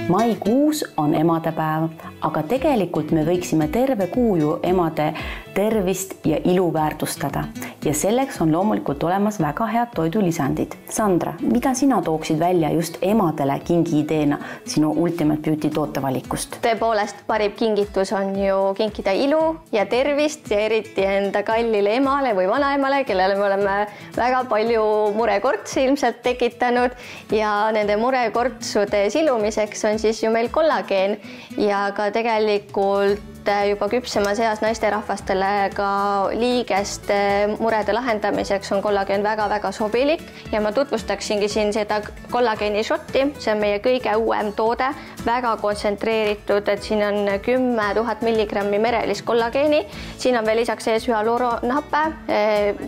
Maikuus on emadepäev, aga tegelikult me võiksime terve kuu ju emade tervist ja ilu väärtustada. Ja selleks on loomulikult olemas väga head toidulisandid. Sandra, mida sina tooksid välja just emadele kingi ideena sinu Ultimate Beauty tootevalikust? Tõepoolest, parim kingitus on ju kinkida ilu ja tervist ja eriti enda kallile emale või vanaemale, kellele me oleme väga palju murekortsi ilmselt tekitanud ja nende murekortsude silumiseks on siis ju meil kollageen ja ka tegelikult juba küpsemas eas naisterahvastele ka liigeste murede lahendamiseks on kollageen väga-väga sobilik ja ma tutvustaksingi siin seda kollageeni šotti. See on meie kõige uuem toode, väga kontsentreeritud, et siin on 10 000 milligrammi merelist kollageeni. Siin on veel lisaks sees hüaluronhappe,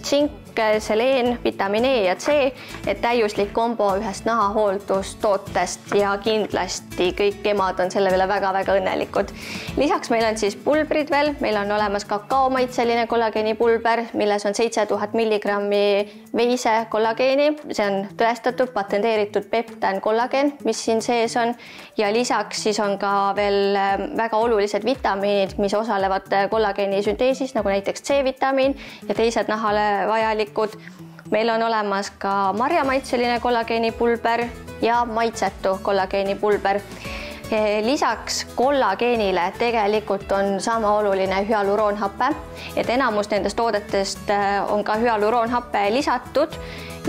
tsink, seleen, vitamiin E ja C, et täiuslik kombo ühest nahahooldustootest ja kindlasti kõik emad on selle üle väga-väga õnnelikud. Lisaks meil on siis pulbrid veel, meil on olemas kakaomaitseline kollageeni pulber, milles on 7000 milligrammi veise kollageeni. See on tõestatud, patenteeritud peptan kollageen, mis siin sees on ja lisaks siis on ka veel väga olulised vitamiinid, mis osalevad kollageeni sünteesis, nagu näiteks C-vitamiin ja teised nahale vajalikud. Meil on olemas ka marjamaitseline kollageeni pulber ja maitsetu kollageeni pulber. Lisaks kollageenile tegelikult on sama oluline hüaluronhappe, et enamus nendest toodetest on ka hüaluronhappe lisatud.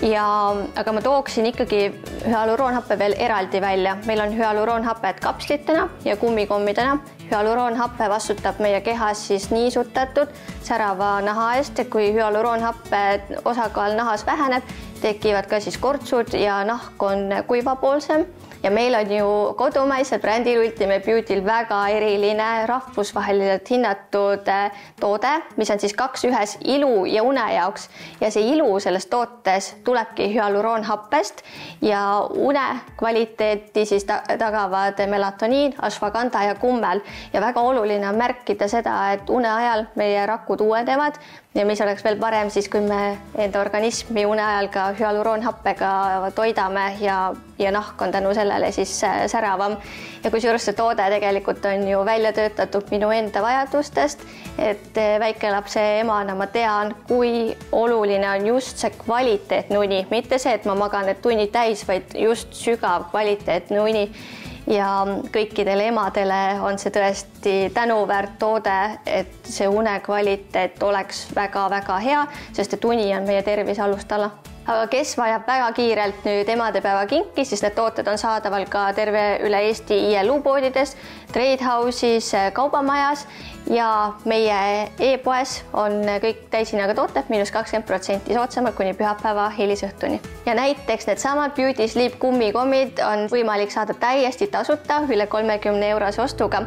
Aga ma tooksin ikkagi hüaluronhappe veel eraldi välja. Meil on hüaluronhapped kapslitena ja kummikommidena. Hüaluronhappe vastutab meie kehas siis niisutatud särava naha eest, et kui hüaluronhappe osakaal nahas väheneb, tekivad ka siis kortsud ja nahk on kuivapoolsem. Ja meil on ju kodumaisel brändil Ultimate Beautyl väga eriline rahvusvaheliselt hinnatud toode, mis on siis 2 ühes ilu ja une jaoks. Ja see ilu selles tootes tulebki hüaluronhappest ja une kvaliteeti siis tagavad melatoniin, ashwagandha ja kummel. Ja väga oluline on märkida seda, et une ajal meie rakud uuenevad ja mis oleks veel parem siis, kui me enda organismi une ajal ka hüaluronhappega toidame ja nahk on tänu sellele siis säravam. Ja kusjuures see toode tegelikult on ju välja töötatud minu enda vajadustest, et väikelapse emana ma tean, kui oluline on just see kvaliteetne uni. Mitte see, et ma magan need tunnid täis, vaid just sügav kvaliteetne uni. Ja kõikidele emadele on see tõesti tänuväärt toode, et see une kvaliteet oleks väga-väga hea, sest et uni on meie tervise alustala. Aga kes vajab väga kiirelt nüüd emadepäeva kinki, siis need tooted on saadaval ka terve üle Eesti ILU poodides, Trade House'is, kaubamajas ja meie e-poes on kõik täishinnaga tooted -20% soodsamad kuni pühapäeva hilisõhtuni. Ja näiteks needsamad Beauty Sleep kummikommid on võimalik saada täiesti tasuta üle 30 € ostuga.